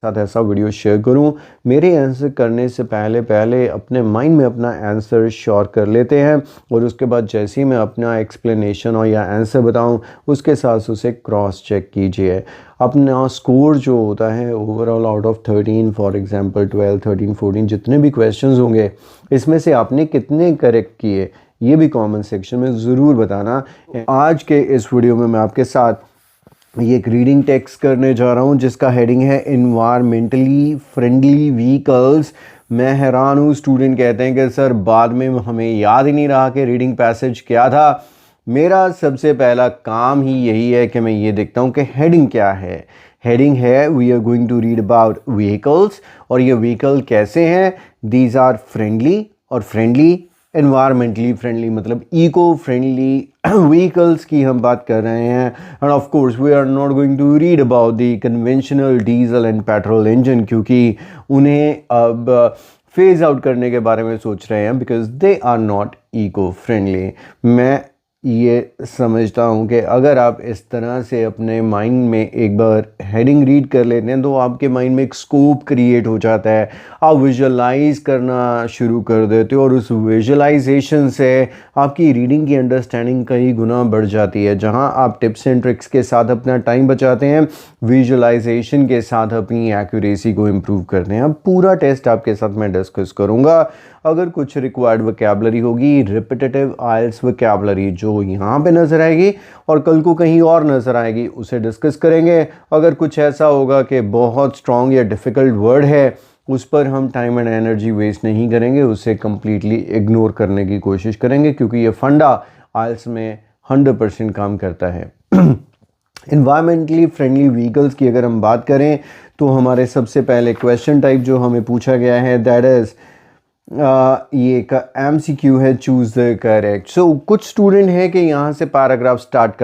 साथ ऐसा video share करूं। मेरे आंसर करने से पहले पहले अपने माइंड में अपना आंसर श्योर कर लेते हैं और उसके बाद जैसे ही मैं अपना एक्सप्लेनेशन और या आंसर बताऊं उसके साथ उसे क्रॉस चेक कीजिए। अपना स्कोर जो होता है overall out of 13 for example 12, 13, 14 जितने भी क्वेश्चंस होंगे इसमें से आपने कितने करेक्ट किए ये भी कमेंट सेक्शन में ज़रूर बताना। आज के इस वीडियो में मैं आपके साथ ये एक रीडिंग टेक्स्ट करने जा रहा हूँ जिसका हेडिंग है इन्वायरमेंटली फ्रेंडली व्हीकल्स। मैं हैरान हूँ, स्टूडेंट कहते हैं कि सर बाद में हमें याद ही नहीं रहा कि रीडिंग पैसेज क्या था। मेरा सबसे पहला काम ही यही है कि मैं ये देखता हूँ कि हेडिंग क्या है। हेडिंग है we are going to read about vehicles और ये व्हीकल कैसे हैं, दीज आर फ्रेंडली और फ्रेंडली एनवायरमेंटली फ्रेंडली मतलब इको फ्रेंडली व्हीकल्स की हम बात कर रहे हैं। And of course we are not going to read about the conventional diesel and petrol engine क्योंकि उन्हें अब फेज आउट करने के बारे में सोच रहे हैं because they are not eco friendly. मैं ये समझता हूँ कि अगर आप इस तरह से अपने माइंड में एक बार हेडिंग रीड कर लेते हैं तो आपके माइंड में एक स्कोप क्रिएट हो जाता है, आप विजुअलाइज करना शुरू कर देते हो और उस विजुअलाइजेशन से आपकी रीडिंग की अंडरस्टैंडिंग कई गुना बढ़ जाती है। जहाँ आप टिप्स एंड ट्रिक्स के साथ अपना टाइम बचाते हैं, विजुअलाइजेशन के साथ अपनी एक्यूरेसी को इम्प्रूव करते हैं। अब पूरा टेस्ट आपके साथ मैं डिस्कस करूँगा। अगर कुछ रिक्वायर्ड वोकैबुलरी होगी, रिपीटेटिव आइल्स वोकैबुलरी जो यहाँ पे नज़र आएगी और कल को कहीं और नज़र आएगी उसे डिस्कस करेंगे। अगर कुछ ऐसा होगा कि बहुत स्ट्रॉन्ग या डिफ़िकल्ट वर्ड है उस पर हम टाइम एंड एनर्जी वेस्ट नहीं करेंगे, उसे कम्प्लीटली इग्नोर करने की कोशिश करेंगे क्योंकि ये फंडा आइल्स में 100% काम करता है। इन्वायरमेंटली फ्रेंडली व्हीकल्स की अगर हम बात करें तो हमारे सबसे पहले क्वेश्चन टाइप जो हमें पूछा गया है दैट इज़ ये का MCQ है चूज़ द करेक्ट। सो कुछ स्टूडेंट है कि यहाँ से पैराग्राफ स्टार्ट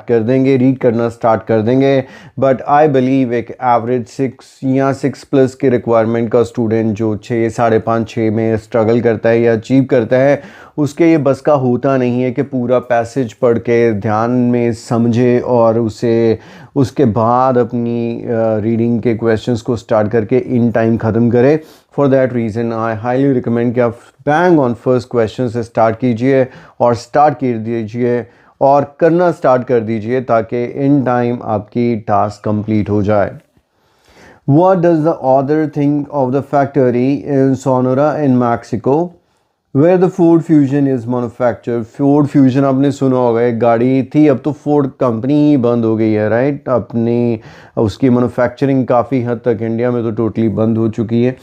कर देंगे, रीड करना स्टार्ट कर देंगे, बट आई बिलीव एक एवरेज 6 या 6+ के रिक्वायरमेंट का स्टूडेंट जो 6, 5.5, 6 में स्ट्रगल करता है या अचीव करता है उसके ये बस का होता नहीं है कि पूरा पैसेज पढ़ के ध्यान में समझे और उसे उसके बाद अपनी रीडिंग के क्वेश्चंस को स्टार्ट करके इन टाइम ख़त्म करे। For that reason I highly recommend कि आप बैंग ऑन फर्स्ट क्वेश्चन से स्टार्ट कीजिए और स्टार्ट कर दीजिए और करना स्टार्ट कर दीजिए ताकि इन टाइम आपकी टास्क कंप्लीट हो जाए। What does the author think of the factory in Sonora in Mexico where the Ford Fusion is manufactured? Ford Fusion आपने सुना होगा, एक गाड़ी थी, अब तो Ford कंपनी ही बंद हो गई है, राइट। अपनी उसकी मैन्युफैक्चरिंग काफ़ी हद तक इंडिया में तो टोटली बंद हो चुकी है।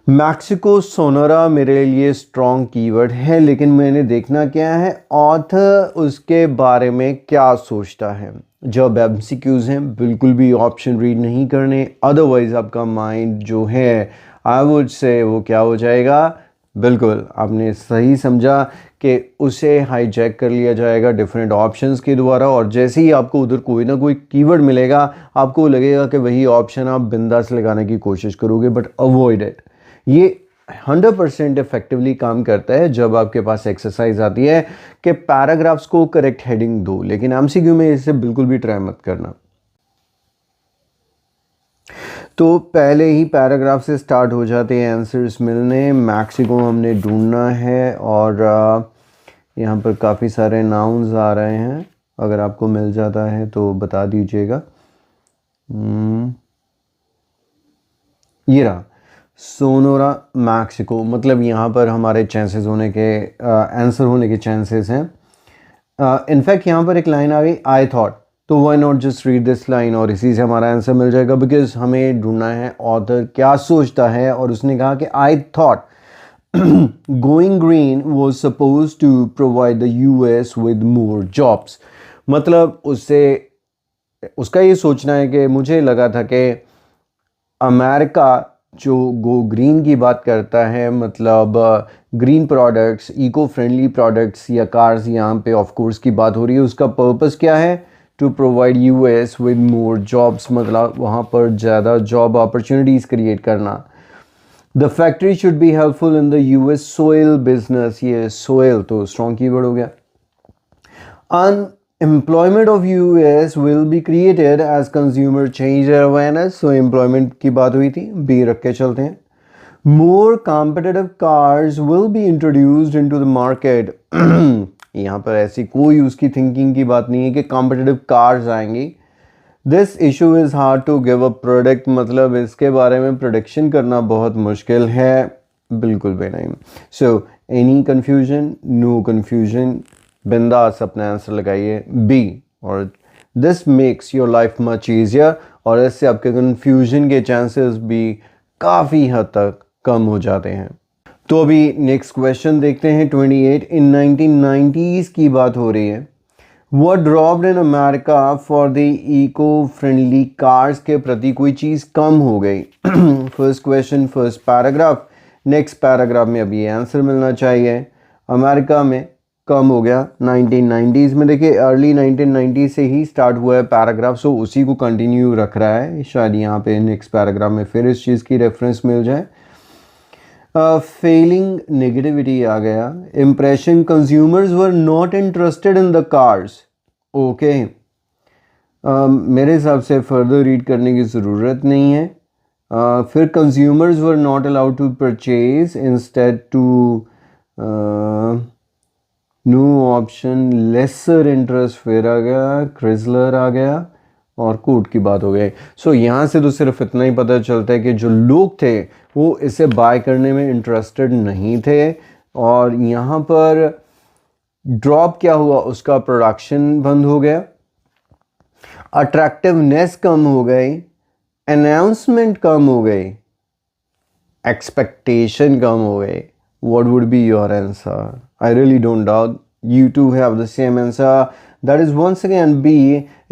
मैक्सिको सोनोरा मेरे लिए स्ट्रॉन्ग कीवर्ड है, लेकिन मैंने देखना क्या है ऑथर उसके बारे में क्या सोचता है। जब MCQs हैं बिल्कुल भी ऑप्शन रीड नहीं करने, अदरवाइज आपका माइंड जो है आई वुड से वो क्या हो जाएगा, बिल्कुल आपने सही समझा कि उसे हाईजैक कर लिया जाएगा डिफरेंट ऑप्शंस के द्वारा और जैसे ही आपको उधर कोई ना कोई कीवर्ड मिलेगा आपको लगेगा कि वही ऑप्शन आप बिंदास लगाने की कोशिश करोगे, बट अवॉइड इट। ये 100% इफेक्टिवली काम करता है जब आपके पास एक्सरसाइज आती है कि पैराग्राफ्स को करेक्ट हेडिंग दो, लेकिन MCQ में इसे बिल्कुल भी ट्राई मत करना। तो पहले ही पैराग्राफ से स्टार्ट हो जाते हैं आंसर्स मिलने। मैक्सिको हमने ढूंढना है और यहाँ पर काफ़ी सारे नाउन्स आ रहे हैं, अगर आपको मिल जाता है तो बता दीजिएगा। ये रहा सोनोरा मैक्सिको, मतलब यहाँ पर हमारे चांसेस होने के आंसर होने के चांसेस हैं। इनफैक्ट यहाँ पर एक लाइन आ गई आई थॉट, तो why not just read this line और इसी से हमारा आंसर मिल जाएगा बिकॉज हमें ढूंढना है ऑथर क्या सोचता है। और उसने कहा कि I thought going green was suppose to provide the US with more jobs. मतलब उसका ये सोचना है कि मुझे लगा था कि अमेरिका जो गो ग्रीन की बात करता है, मतलब green products, eco friendly products या कार्स, यहाँ पे ऑफ कोर्स की बात हो रही है, उसका पर्पस क्या है, to provide US with more jobs, मतलब वहाँ पर ज़्यादा जॉब अपॉर्चुनिटीज़ क्रिएट करना। The factory should be helpful in the US soil business, ये सोयल तो स्ट्रॉन्ग कीवर्ड हो गया। Employment of US will be created as consumer change awareness, so employment की बात हुई थी, बी रख के चलते हैं। More competitive cars will be introduced into the market, यहाँ पर ऐसी कोई उसकी थिंकिंग की बात नहीं है कि कॉम्पिटिटिव कार्स आएंगी। This issue is hard to give a product, मतलब इसके बारे में प्रोडिक्शन करना बहुत मुश्किल है, बिल्कुल भी नहीं। So any confusion, no confusion, बिंदास अपना आंसर लगाइए बी, और this makes your life much easier, और इससे आपके कन्फ्यूजन के चांसेस भी काफ़ी हद तक कम हो जाते हैं। तो अभी नेक्स्ट क्वेश्चन देखते हैं 28। इन 1990s की बात हो रही है। What dropped in America for the eco-friendly cars के प्रति कोई चीज़ कम हो गई। First question first paragraph, next paragraph में अभी आंसर मिलना चाहिए। अमेरिका में कम हो गया 1990s में, देखिए अर्ली 1990 से ही स्टार्ट हुआ है पैराग्राफ, सो उसी को कंटिन्यू रख रहा है, शायद यहाँ पे नेक्स्ट पैराग्राफ में फिर इस चीज़ की रेफरेंस मिल जाए। फेलिंग नेगेटिविटी आ गया। Impression consumers were not interested in the cars, okay, मेरे हिसाब से फर्दर रीड करने की ज़रूरत नहीं है। फिर consumers were not allowed to purchase, instead to no option, lesser interest फिर आ गया, क्रिजलर आ गया, और कोड की बात हो गई। सो यहाँ से तो सिर्फ इतना ही पता चलता है कि जो लोग थे वो इसे बाय करने में इंटरेस्टेड नहीं थे, और यहाँ पर ड्रॉप क्या हुआ, उसका प्रोडक्शन बंद हो गया, अट्रैक्टिवनेस कम हो गई, अनाउंसमेंट कम हो गई, एक्सपेक्टेशन कम हो गई। What would be your answer? I really don't doubt you two have the same answer. That is once again B,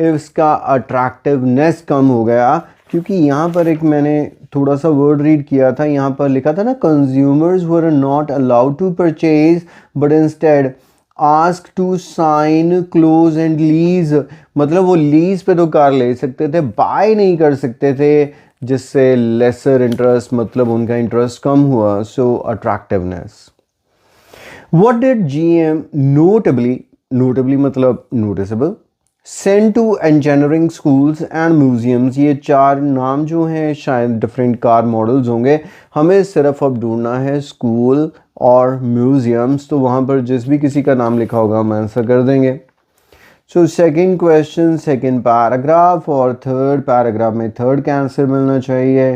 इसका अट्रैक्टिवनेस कम हो गया, क्योंकि यहाँ पर एक मैंने थोड़ा सा वर्ड रीड किया था, यहाँ पर लिखा था ना consumers were not allowed to purchase but instead ask to sign close and lease, मतलब वो लीज पे तो कार ले सकते थे, बाय नहीं कर सकते थे, जिससे लेसर इंटरेस्ट, मतलब उनका इंटरेस्ट कम हुआ। So attractiveness. What did GM notably मतलब noticeable, send to engineering schools and museums, ये चार नाम जो हैं शायद डिफरेंट कार मॉडल्स होंगे, हमें सिर्फ अब ढूंढना है स्कूल और म्यूजियम्स, तो वहाँ पर जिस भी किसी का नाम लिखा होगा हम आंसर कर देंगे। So second question second paragraph, और थर्ड पैराग्राफ में थर्ड का आंसर मिलना चाहिए।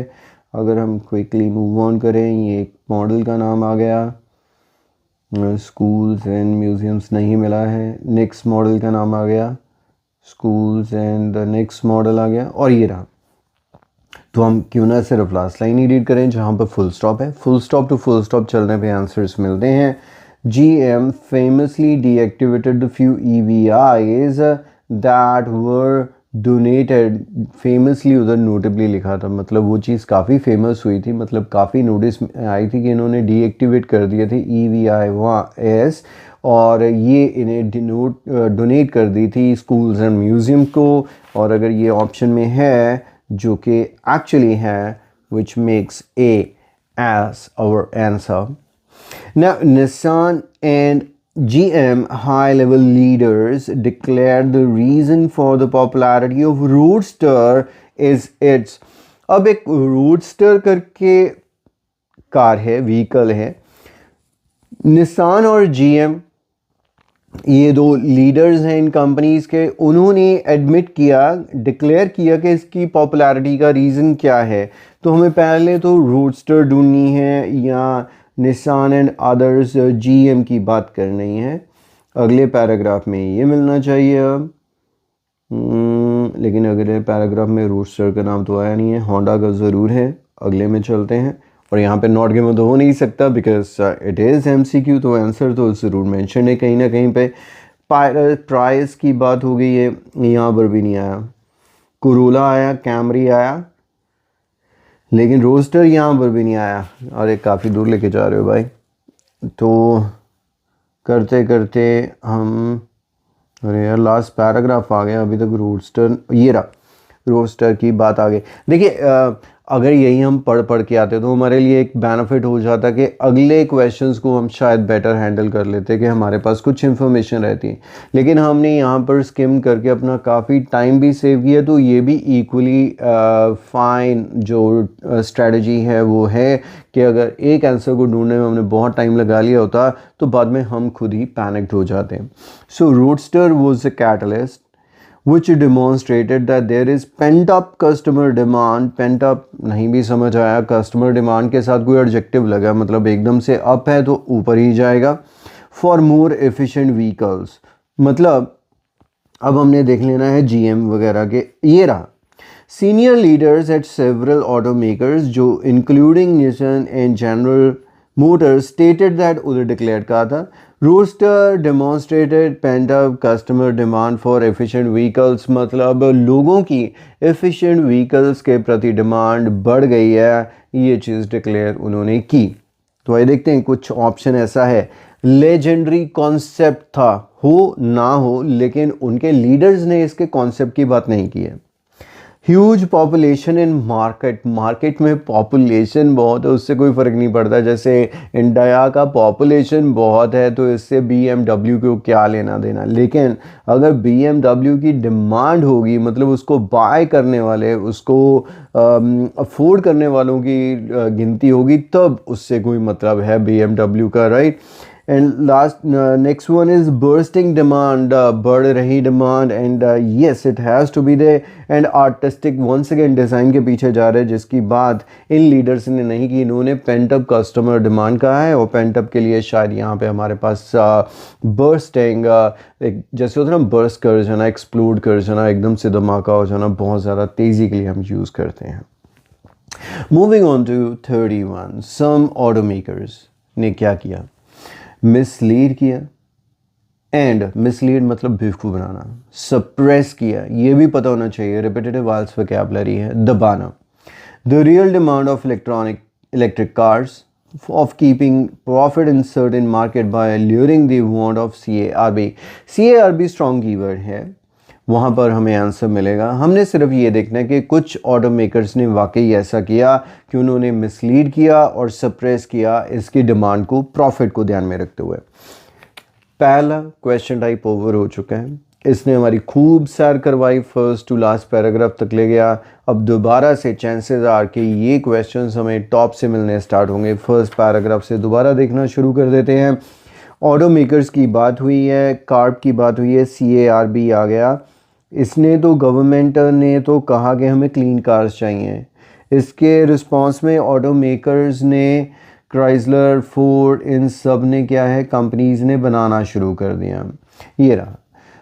अगर हम क्विकली मूव ऑन करें, ये एक मॉडल का नाम आ गया, स्कूल्स एंड म्यूजियम्स नहीं मिला है, नेक्स्ट मॉडल का नाम आ गया, schools and the next model आ गया, और ये रहा। तो हम क्यों ना सिर्फ लास्ट लाइन ही रीड करें जहाँ पर फुल स्टॉप है, full stop to full stop चलने पे आंसर्स मिलते हैं। GM famously deactivated the few EVIs that were donated, famously उधर notably लिखा था, मतलब वो चीज़ काफ़ी फेमस हुई थी, मतलब काफ़ी नोटिस आई थी कि इन्होंने डीएक्टिवेट कर दिए थे EVIs, और ये इन्हें डोनेट कर दी थी स्कूल्स एंड म्यूज़ियम को, और अगर ये ऑप्शन में है जो कि एक्चुअली है, which makes A as our answer. Now, Nissan and GM high-level leaders declared the reason for the popularity of Roadster is its, अब एक Roadster करके कार है, व्हीकल है, निसान और GM ये दो लीडर्स हैं इन कंपनीज़ के, उन्होंने एडमिट किया, डिक्लेयर किया कि इसकी पॉपुलैरिटी का रीज़न क्या है। तो हमें पहले तो रोडस्टर ढूंढनी है या निसान एंड अदर्स GM की बात करनी है, अगले पैराग्राफ में ये मिलना चाहिए अब। लेकिन अगले पैराग्राफ में रोडस्टर का नाम तो आया नहीं है, होंडा का ज़रूर है, अगले में चलते हैं। और यहाँ पे नॉट गिवन तो हो नहीं सकता बिकॉज इट इज़ MCQ, तो आंसर तो ज़रूर मेंशन है कहीं ना कहीं पे। प्राइस की बात हो गई है, यहाँ पर भी नहीं आया, कोरोला आया, कैमरी आया, लेकिन रोस्टर यहाँ पर भी नहीं आया। अरे काफ़ी दूर लेके जा रहे हो भाई। तो करते करते हम, अरे यार लास्ट पैराग्राफ आ गया, अभी तक रोस्टर, ये रहा रोस्टर की बात आ गई। देखिए अगर यही हम पढ़ पढ़ के आते तो हमारे लिए एक बेनिफिट हो जाता कि अगले क्वेश्चंस को हम शायद बेटर हैंडल कर लेते, कि हमारे पास कुछ इन्फॉर्मेशन रहती। लेकिन हमने यहाँ पर स्किम करके अपना काफ़ी टाइम भी सेव किया, तो ये भी इक्वली फाइन जो स्ट्रेटजी है वो है कि अगर एक आंसर को ढूंढने में हमने बहुत टाइम लगा लिया होता तो बाद में हम खुद ही पैनिक्ड हो जाते हैं। So roadster was a catalyst which demonstrated that there is pent up customer demand। pent up नहीं भी समझ आया, customer demand के साथ कोई adjective लगा, मतलब एकदम से up है तो ऊपर ही जाएगा। for more efficient vehicles, मतलब अब हमने देख लेना है GM वगैरह के। ये रहा senior leaders at several automakers जो including Nissan and General Motors stated that, उधर डिक्लेयर कहा था, roster demonstrated pent up customer demand for efficient vehicles, मतलब लोगों की एफिशिएंट व्हीकल्स के प्रति डिमांड बढ़ गई है, ये चीज़ डिक्लेयर उन्होंने की। तो आइए देखते हैं, कुछ ऑप्शन ऐसा है, लेजेंडरी कॉन्सेप्ट था, हो ना हो, लेकिन उनके लीडर्स ने इसके कॉन्सेप्ट की बात नहीं की है। Huge population in market, market में पॉपुलेशन बहुत है, उससे कोई फ़र्क नहीं पड़ता। जैसे इंडिया का पॉपुलेशन बहुत है तो इससे BMW को क्या लेना देना, लेकिन अगर BMW की डिमांड होगी, मतलब उसको बाय करने वाले, उसको अफोर्ड करने वालों की गिनती होगी, तब उससे कोई मतलब है BMW का, right. And last next one is bursting demand, बढ़ रही demand, and yes it has to be the. And artistic once again design के पीछे जा रहे हैं, जिसकी बात इन लीडर्स ने नहीं की, इन्होंने पेंटअप कस्टमर डिमांड कहा है। और पेंटअप के लिए शायद यहाँ पे हमारे पास बर्स्टिंग, एक जैसे होता है ना, बर्स्ट कर जाना, एक्सप्लोड कर जाना, एकदम से धमाका हो जाना, बहुत ज़्यादा तेज़ी के लिए हम यूज़ करते हैं। मूविंग ऑन टू 31, सम ऑटोमेकर्स ने क्या किया, मिसलीड किया, एंड मिसलीड मतलब बेवकूफ़ बनाना, सप्रेस किया, ये भी पता होना चाहिए, रिपीटेटिव वाल्स वोकैबुलरी है, दबाना। The real demand of electric cars of keeping profit in certain market by luring the want of CARB। CARB strong keyword है, वहाँ पर हमें आंसर मिलेगा। हमने सिर्फ ये देखना है कि कुछ ऑटोमेकर्स ने वाकई ऐसा किया कि उन्होंने मिसलीड किया और सप्रेस किया इसकी डिमांड को, प्रॉफिट को ध्यान में रखते हुए। पहला क्वेश्चन टाइप ओवर हो चुका है, इसने हमारी खूब सैर करवाई, फर्स्ट टू लास्ट पैराग्राफ तक ले गया। अब दोबारा से चांसेस आर कि ये क्वेश्चंस हमें टॉप से मिलने स्टार्ट होंगे, फर्स्ट पैराग्राफ से दोबारा देखना शुरू कर देते हैं। ऑटोमेकर्स की बात हुई है, कार्ब की बात हुई है, CARB आ गया। इसने तो, गवर्नमेंट ने तो कहा कि हमें क्लीन कार्स चाहिए, इसके रिस्पांस में ऑटोमेकर्स ने, क्राइसलर, फोर्ड, इन सब ने क्या है, कंपनीज ने बनाना शुरू कर दिया। ये रहा,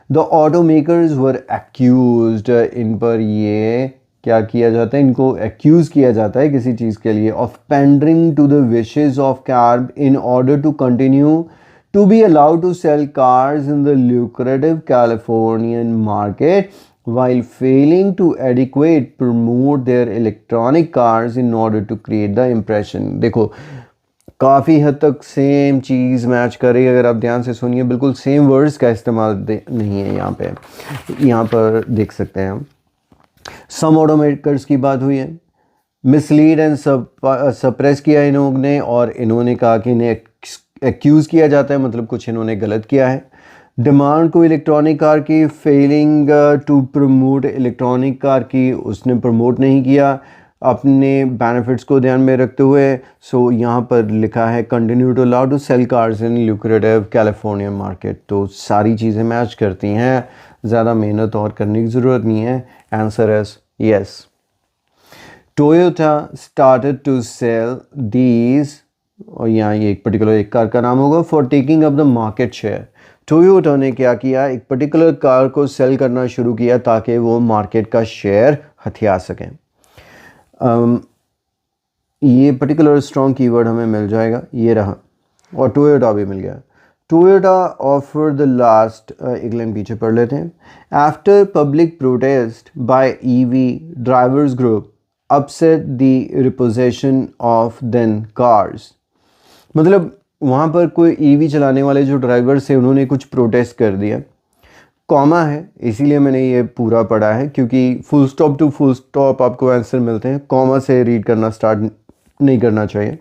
द ऑटोमेकर्स वर एक्यूज्ड, इन पर ये क्या किया जाता है, इनको एक्यूज़ किया जाता है किसी चीज़ के लिए, of pandering to the wishes of CARB in order to continue to be allowed to sell cars in the lucrative Californian market while failing to adequate promote their electronic cars in order to create the impression। देखो काफ़ी हद तक same चीज़ match कर रही है, अगर आप ध्यान से सुनिए, बिल्कुल सेम वर्ड्स का इस्तेमाल नहीं है यहाँ पे, यहाँ पर देख सकते हैं हम। सम ऑटोमेकर्स की बात हुई है, मिसलीड एंड सप्रेस किया इन्होंने, और इन्होंने कहा कि इन्हें एक्यूज़ किया जाता है, मतलब कुछ इन्होंने गलत किया है। डिमांड को इलेक्ट्रॉनिक कार की, failing to promote electronic car की, उसने प्रमोट नहीं किया अपने बेनिफिट्स को ध्यान में रखते हुए। सो यहाँ पर लिखा है continue to allow to sell cars in lucrative California market. तो सारी चीज़ें मैच करती हैं, ज़्यादा मेहनत और करने की ज़रूरत नहीं है। Answer is yes. Toyota started to sell these, और यहाँ ये एक पर्टिकुलर एक कार का नाम होगा, for taking up the market share. Toyota ने क्या किया, एक पर्टिकुलर कार को सेल करना शुरू किया ताकि वो मार्केट का शेयर हथिया सकें। ये पर्टिकुलर स्ट्रॉन्ग कीवर्ड हमें मिल जाएगा, ये रहा, और टोयोटा भी मिल गया। टोयोटा ऑफर द लास्ट, एक लाइन पीछे पढ़ लेते हैं। After public protest by EV drivers group upset the reposition of then cars, मतलब वहाँ पर कोई EV चलाने वाले जो ड्राइवर्स थे उन्होंने कुछ प्रोटेस्ट कर दिया, कॉमा है इसीलिए मैंने ये पूरा पढ़ा है, क्योंकि full stop to full stop आपको आंसर मिलते हैं, कॉमा से रीड करना स्टार्ट नहीं करना चाहिए।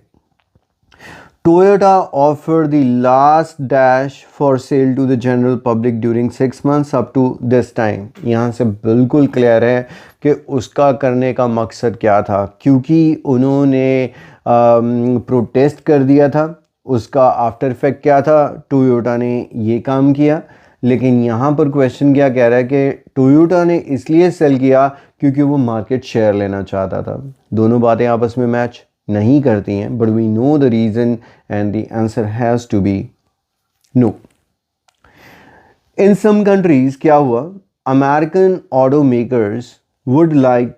Toyota offered the last dash for sale to the general public during 6 months up to this time। यहाँ से बिल्कुल क्लियर है कि उसका करने का मकसद क्या था, क्योंकि उन्होंने प्रोटेस्ट कर दिया था। उसका आफ्टर इफेक्ट क्या था, टोयोटा ने ये काम किया। लेकिन यहाँ पर क्वेश्चन क्या कह रहा है कि टोयोटा ने इसलिए सेल किया क्योंकि वो मार्केट शेयर लेना चाहता था। दोनों बातें आपस में मैच नहीं करती हैं, but we know the reason and the answer has to be no. In some countries क्या हुआ, American auto makers would like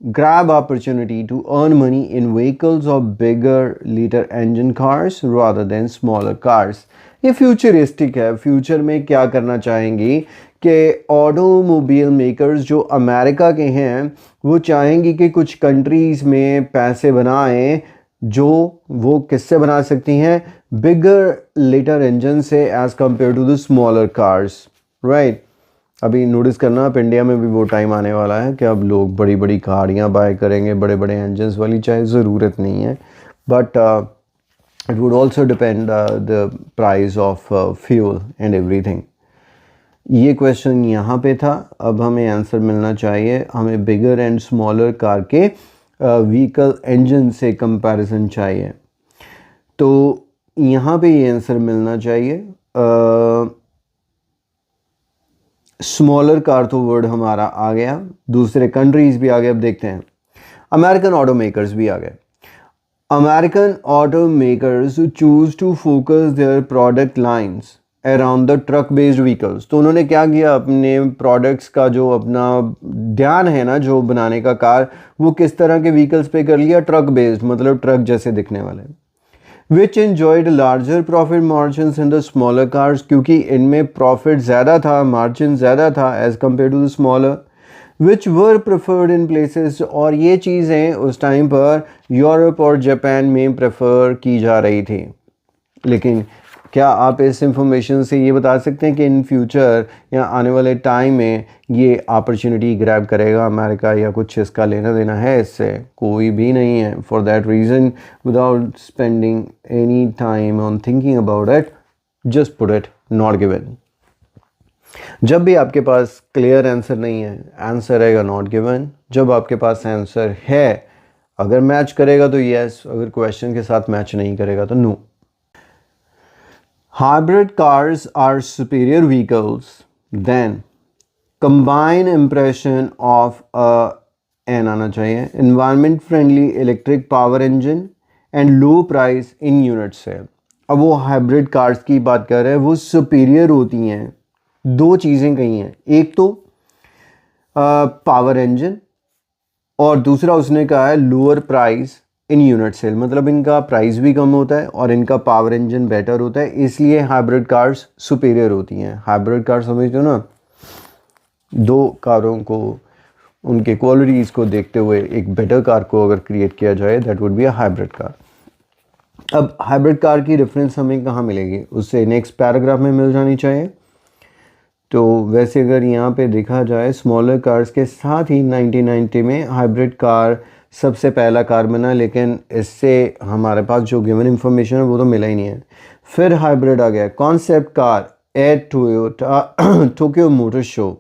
grab opportunity to earn money in vehicles of bigger liter engine cars rather than smaller cars। ये futuristic है। Future में क्या करना चाहेंगी कि automobile makers जो अमेरिका के हैं वो चाहेंगी कि कुछ कंट्रीज़ में पैसे बनाएं, जो वो किससे बना सकती हैं, बिगर लीटर इंजन से as compare to the smaller cars, right. अभी नोटिस करना, आप इंडिया में भी वो टाइम आने वाला है कि अब लोग बड़ी बड़ी गाड़ियाँ बाय करेंगे बड़े बड़े इंजन्स वाली, चाहे ज़रूरत नहीं है, but it would also depend the price of fuel and everything. ये क्वेश्चन यहाँ पे था। अब हमें आंसर मिलना चाहिए, हमें बिगर एंड स्मॉलर कार के व्हीकल इंजन से कंपैरिजन चाहिए। तो यहाँ पे ये आंसर मिलना चाहिए। स्मॉलर कार तो वर्ड हमारा आ गया, दूसरे कंट्रीज़ भी आ गए। अब देखते हैं, अमेरिकन ऑटो मेकर्स भी आ गए। American auto makers choose to focus their product lines around the truck based vehicles. तो उन्होंने क्या किया, अपने प्रोडक्ट्स का जो अपना ध्यान है ना, जो बनाने का कार, वो किस तरह के व्हीकल्स पे कर लिया, ट्रक बेस्ड, मतलब ट्रक जैसे दिखने वाले। विच enjoyed larger profit margins in the smaller cars, क्योंकि इनमें प्रॉफिट ज़्यादा था, मार्जिन ज़्यादा था as compare to the smaller. Which were preferred in places, और ये चीज़ें उस टाइम पर यूरोप और जापान में प्रेफर की जा रही थी। लेकिन क्या आप इस इंफॉर्मेशन से ये बता सकते हैं कि इन फ्यूचर या आने वाले टाइम में ये अपॉर्चुनिटी ग्रैब करेगा अमेरिका, या कुछ इसका लेना देना है इससे? कोई भी नहीं है। For that reason, without spending any time on thinking about it, just put it not given. जब भी आपके पास क्लियर आंसर नहीं है, आंसर रहेगा नॉट गिवन। जब आपके पास आंसर है, अगर मैच करेगा तो यस, अगर क्वेश्चन के साथ मैच नहीं करेगा तो no. Hybrid cars are superior vehicles than combined impression of an आना चाहिए environment friendly electric power engine and low price in unit sale। अब वो हाइब्रिड कार्स की बात कर रहे हैं, वो सुपीरियर होती हैं। दो चीज़ें कही हैं, एक तो पावर इंजन, और दूसरा उसने कहा है lower price in unit sell, मतलब इनका प्राइस भी कम होता है और इनका पावर इंजन बेटर होता है, इसलिए हाइब्रिड कार्स सुपीरियर होती हैं। हाइब्रिड कार समझते हो ना, दो कारों को, उनके क्वालिटीज़ को देखते हुए एक बेटर कार को अगर क्रिएट किया जाए, that would be a hybrid car. अब हाइब्रिड कार की रेफरेंस हमें कहाँ मिलेगी, उससे नेक्स्ट पैराग्राफ में मिल जानी चाहिए। तो वैसे अगर यहाँ पे देखा जाए, स्मॉलर कार्स के साथ ही 1990 में हाइब्रिड कार सबसे पहला कार बना, लेकिन इससे हमारे पास जो गिवन इंफॉर्मेशन है वो तो मिला ही नहीं है। फिर हाइब्रिड आ गया, concept car eight Tokyo motor show.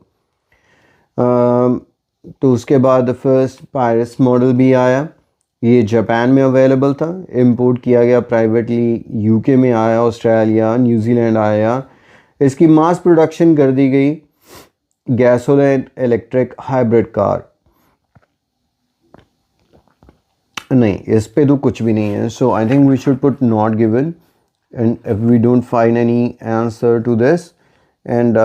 तो उसके बाद फर्स्ट पायरस मॉडल भी आया, ये जापान में अवेलेबल था, इंपोर्ट किया गया प्राइवेटली, यूके में आया, ऑस्ट्रेलिया, न्यूजीलैंड आया। इसकी मास प्रोडक्शन कर दी गई, गैसोलीन इलेक्ट्रिक हाइब्रिड कार। नहीं, इस पे तो कुछ भी नहीं है। So I think we should put not given, and if we don't find any answer to this, and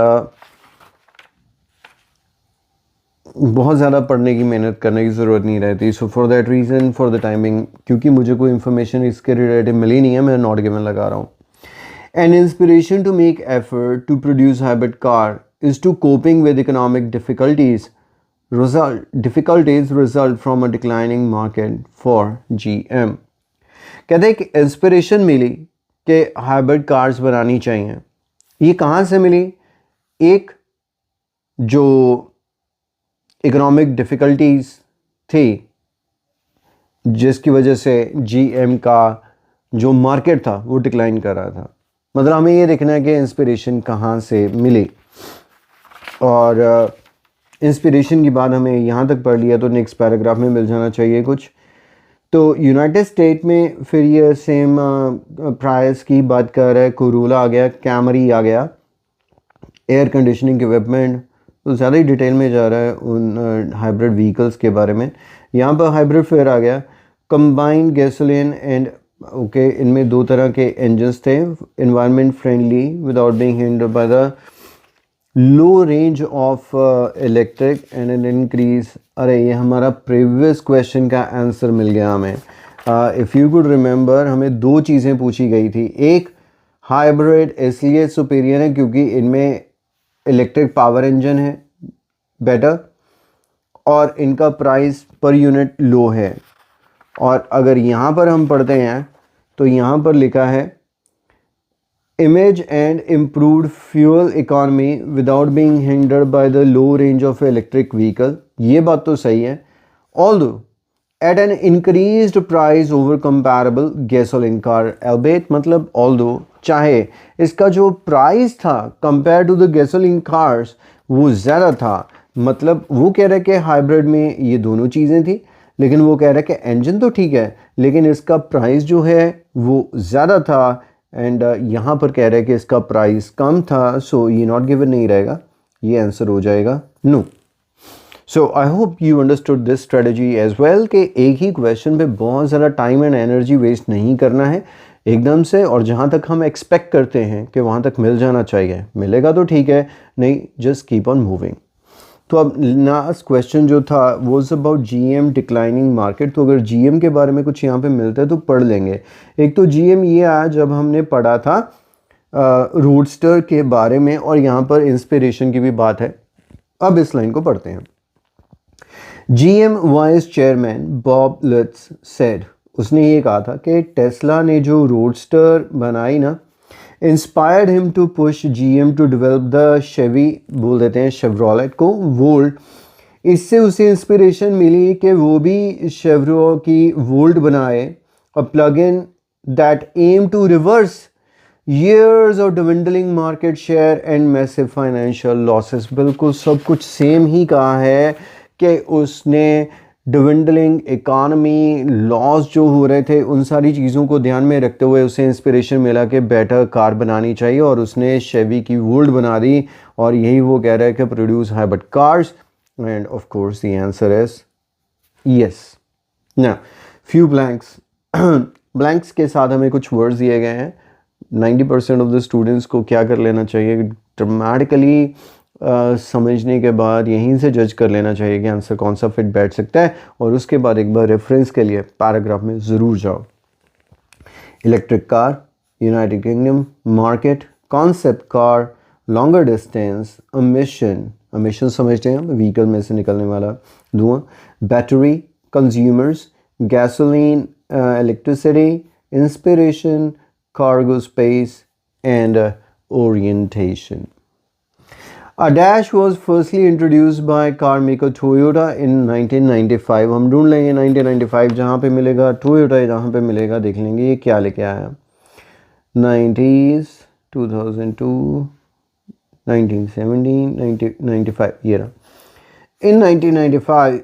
बहुत ज़्यादा पढ़ने की मेहनत करने की ज़रूरत नहीं रहती। So for that reason, for the timing, क्योंकि मुझे कोई इन्फॉर्मेशन इसके रिलेटेड मिली नहीं है, मैं नॉट गिवन लगा रहा हूँ। An inspiration to make effort to produce hybrid car is to coping with economic difficulties. Difficulties result from a declining market for GM। कहते हैं कि इंस्पिरेशन मिली कि हाइब्रिड कार्स बनानी चाहिए। ये कहाँ से मिली? एक जो इकोनॉमिक डिफ़िकल्टीज़ थी जिसकी वजह से जीएम का जो मार्केट था वो डिक्लाइन कर रहा था। मतलब हमें ये देखना है कि इंस्पिरेशन कहाँ से मिली, और इंस्पिरेशन की बात हमने यहाँ तक पढ़ लिया तो नेक्स्ट पैराग्राफ में मिल जाना चाहिए कुछ। तो यूनाइटेड स्टेट में फिर ये सेम प्राइस की बात कर रहा है, कोरोला आ गया, कैमरी आ गया, एयर कंडीशनिंग इक्विपमेंट, तो ज़्यादा ही डिटेल में जा रहा है उन हाइब्रिड व्हीकल्स के बारे में। यहाँ पर हाइब्रिड फेयर आ गया, कंबाइंड गैसोलीन एंड ओके, इनमें दो तरह के इंजन्स थे, environment friendly without being hindered by the low range of electric and an increase. अरे ये हमारा प्रीवियस क्वेश्चन का आंसर मिल गया हमें। इफ़ यू कुड रिमेंबर, हमें दो चीज़ें पूछी गई थी। एक, हाइब्रिड इसलिए सुपीरियर है क्योंकि इनमें इलेक्ट्रिक पावर इंजन है बेटर, और इनका प्राइस पर यूनिट लो है। और अगर यहाँ पर हम पढ़ते हैं तो यहाँ पर लिखा है image and improved fuel economy without being hindered by the low range of electric vehicle. ये बात तो सही है, although at an increased price over comparable gasoline car albeit, मतलब ऑल्दो चाहे इसका जो प्राइस था compare to the gasoline cars वो ज़्यादा था। मतलब वो कह रहा है कि हाइब्रिड में ये दोनों चीज़ें थी, लेकिन वो कह रहा है कि इंजन तो ठीक है लेकिन इसका प्राइस जो है वो ज़्यादा था। एंड यहाँ पर कह रहा है कि इसका प्राइस कम था, सो ये नॉट गिवन नहीं रहेगा, ये आंसर हो जाएगा no. So I hope you understood this strategy as well कि एक ही क्वेश्चन पे बहुत ज़्यादा टाइम एंड एनर्जी वेस्ट नहीं करना है एकदम से, और जहाँ तक हम एक्सपेक्ट करते हैं कि वहाँ तक मिल जाना चाहिए, मिलेगा तो ठीक है, नहीं जस्ट कीप ऑन मूविंग। तो अब लास्ट क्वेश्चन जो था वो अबाउट जीएम डिक्लाइनिंग मार्केट। तो अगर जीएम के बारे में कुछ यहाँ पे मिलता है तो पढ़ लेंगे। एक तो जीएम ये आया जब हमने पढ़ा था रोडस्टर के बारे में, और यहाँ पर इंस्पिरेशन की भी बात है। अब इस लाइन को पढ़ते हैं। GM vice chairman Bob Lutz said, उसने ये कहा था कि टेस्ला ने जो रोडस्टर बनाई ना, inspired him to push GM to develop the Chevy, बोल देते हैं शेवरोलेट को, वोल्ट। इससे उसे इंस्पिरेशन मिली कि वो भी शेवरो की वोल्ट बनाए, a plug in that aim to reverse years of dwindling market share and massive financial losses. बिल्कुल सब कुछ सेम ही कहा है कि उसने डिविंडलिंग इकॉनमी, लॉस जो हो रहे थे, उन सारी चीज़ों को ध्यान में रखते हुए उसे इंस्पिरेशन मिला कि बेटर कार बनानी चाहिए, और उसने शेवी की वोल्ट बना दी। और यही वो कह रहा है कि produce hybrid cars, and of course the answer is yes. ना फ्यू ब्लैंक्स, ब्लैंक्स के साथ हमें कुछ वर्ड्स दिए गए हैं। 90% ऑफ द स्टूडेंट्स को क्या कर लेना चाहिए, ड्रामेटिकली समझने के बाद यहीं से जज कर लेना चाहिए कि आंसर कौन सा फिट बैठ सकता है, और उसके बाद एक बार रेफरेंस के लिए पैराग्राफ में ज़रूर जाओ। Electric car, United kingdom market, concept car, longer distance, emission समझते हैं हम, व्हीकल में से निकलने वाला धुआं, battery, consumers, gasoline, electricity, inspiration, cargo space, and orientation. A dash was firstly introduced by car maker Toyota in 1995. हम ढूंढ लेंगे 1995 जहाँ पे मिलेगा, Toyota जहाँ पे मिलेगा देख लेंगे ये क्या लेके आया। 90s, 2002, 1917, 1995 ये रहा। In 1995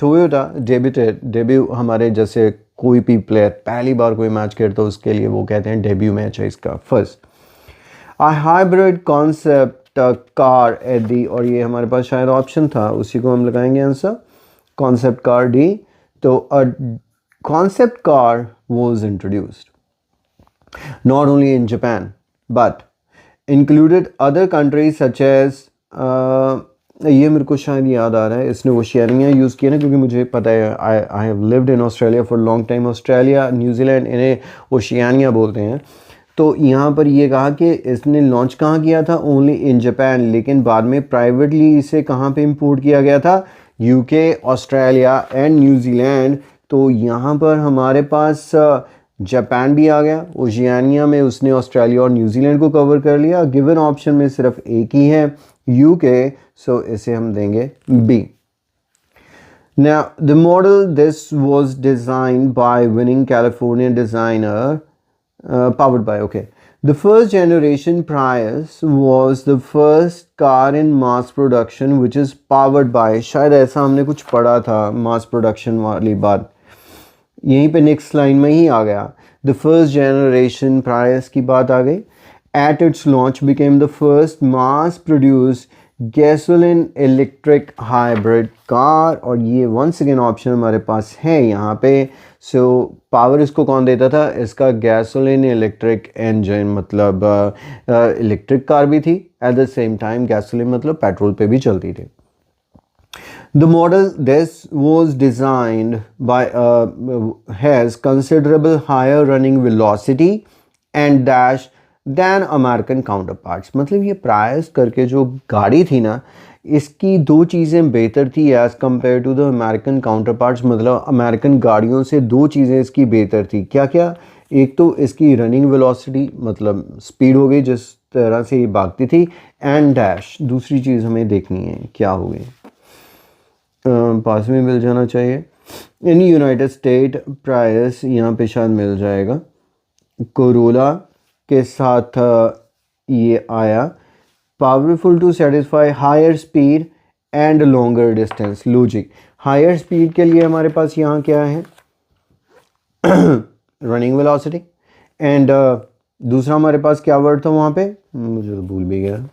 Toyota डेब्यू हमारे जैसे कोई भी प्लेयर पहली बार कोई मैच खेलता है उसके लिए वो कहते हैं डेब्यू मैच है इसका। First, a hybrid concept car at the, और ये हमारे पास शायद ऑप्शन था, उसी को हम लगाएंगे आंसर, कॉन्सेप्ट कार डी। तो a concept car was introduced not only in Japan but included other countries such as, ये मेरे को शायद याद आ रहा है, इसने ओशियानिया यूज़ किया ना, क्योंकि मुझे पता है I have lived in Australia for long time. Australia, New Zealand, इन्हें ओशियानिया बोलते हैं। तो यहाँ पर ये कहा कि इसने लॉन्च कहाँ किया था, ओनली इन जापान, लेकिन बाद में प्राइवेटली इसे कहाँ पे इंपोर्ट किया गया था, यूके, ऑस्ट्रेलिया एंड न्यूजीलैंड। तो यहाँ पर हमारे पास जापान भी आ गया। ओशियानिया में उसने ऑस्ट्रेलिया और न्यूजीलैंड को कवर कर लिया। गिवन ऑप्शन में सिर्फ एक ही है, यूके, सो इसे हम देंगे B. Now, the model this was designed by winning Californian designer, powered by, okay. The first generation Prius was the first car in mass production which is powered by, शायद ऐसा हमने कुछ पढ़ा था mass production वाली बात, यहीं पे नेक्स्ट लाइन में ही आ गया। द फर्स्ट जनरेशन Prius की बात आ गई। At its launch became the first mass produced gasoline electric hybrid car, और ये वंस अगेन ऑप्शन हमारे पास है यहाँ पे। सो पावर इसको कौन देता था, इसका गैसोलिन इलेक्ट्रिक इंजन, मतलब इलेक्ट्रिक कार भी थी, at the same time gasoline मतलब पेट्रोल पे भी चलती थी। The model this was designed by has considerable higher running velocity and dash than American counter parts. मतलब ये प्रायस करके जो गाड़ी थी ना, इसकी दो चीज़ें बेहतर थी as compare to the American counter parts. मतलब अमेरिकन गाड़ियों से दो चीज़ें इसकी बेहतर थी। क्या क्या? एक तो इसकी रनिंग वेलोसिटी, मतलब स्पीड हो गई जिस तरह से ये भागती थी, एंड डैश, दूसरी चीज़ हमें देखनी है क्या हो गई, पास में मिल जाना चाहिए। इन यूनाइटेड स्टेट प्राइस यहाँ पे शायद मिल जाएगा। कोरोला के साथ ये आया, powerful to satisfy higher speed and longer distance. Logic, higher speed के लिए हमारे पास यहाँ क्या है, रनिंग वेलोसिटी, एंड दूसरा हमारे पास क्या वर्ड था वहाँ पे, मुझे तो भूल भी गया,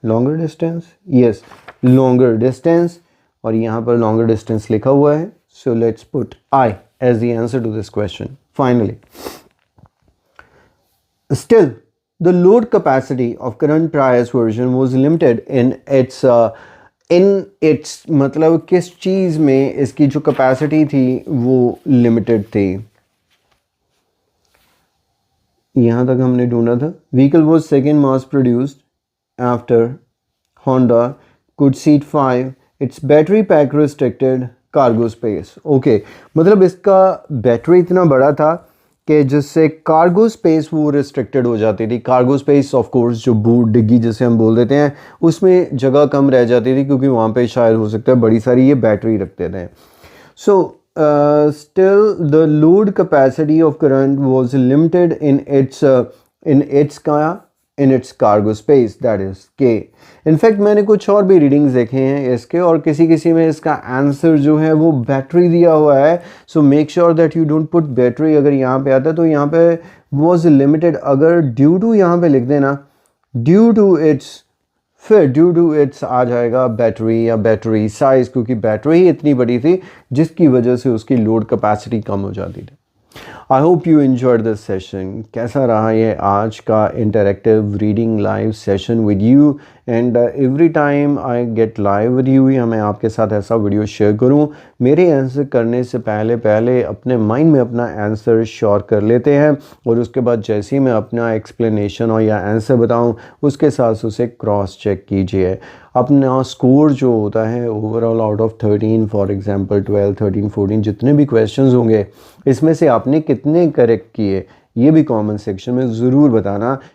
longer distance, yes longer distance, और यहाँ पर लॉन्गर डिस्टेंस लिखा हुआ है। So let's put I as the answer to this question finally. Still, the load capacity of current Prius version was limited in its मतलब किस चीज़ में इसकी जो कैपेसिटी थी वो लिमिटेड थी। यहाँ तक हमने ढूंढा था। Vehicle was second mass produced after Honda could seat 5. Its battery pack restricted cargo space. Okay, मतलब इसका बैटरी इतना बड़ा था कि जिससे कार्गो स्पेस वो रिस्ट्रिक्टेड हो जाती थी। कार्गो स्पेस ऑफ कोर्स जो बूट डिग्गी जिसे हम बोल देते हैं, उसमें जगह कम रह जाती थी क्योंकि वहाँ पे शायद हो सकता है बड़ी सारी ये बैटरी रखते थे। So still the load capacity of current was limited in its cargo space, that is के। इनफैक्ट मैंने कुछ और भी रीडिंग्स देखे हैं इसके, और किसी किसी में इसका आंसर जो है वो बैटरी दिया हुआ है। So make sure that you don't put battery. अगर यहाँ पे आता है तो यहाँ पे वॉज लिमिटेड, अगर ड्यू टू यहाँ पे लिख देना ड्यू टू इट्स, फिर ड्यू टू इट्स आ जाएगा बैटरी या बैटरी साइज, क्योंकि बैटरी ही इतनी बड़ी थी जिसकी वजह से उसकी लोड कैपेसिटी कम हो जाती थी। आई hope you enjoyed this session. कैसा रहा ये आज का interactive reading live session with you, and every time I get live with you या मैं आपके साथ ऐसा वीडियो शेयर करूं, मेरे आंसर करने से पहले अपने माइंड में अपना आंसर श्योर कर लेते हैं, और उसके बाद जैसे ही मैं अपना एक्सप्लेनेशन और या आंसर बताऊं उसके साथ उसे क्रॉस चेक कीजिए। अपना स्कोर जो होता है overall out of 13, for example 12, 13, 14 जितने भी क्वेश्चंस होंगे इसमें से आपने कितने करेक्ट किए ये भी कमेंट सेक्शन में ज़रूर बताना।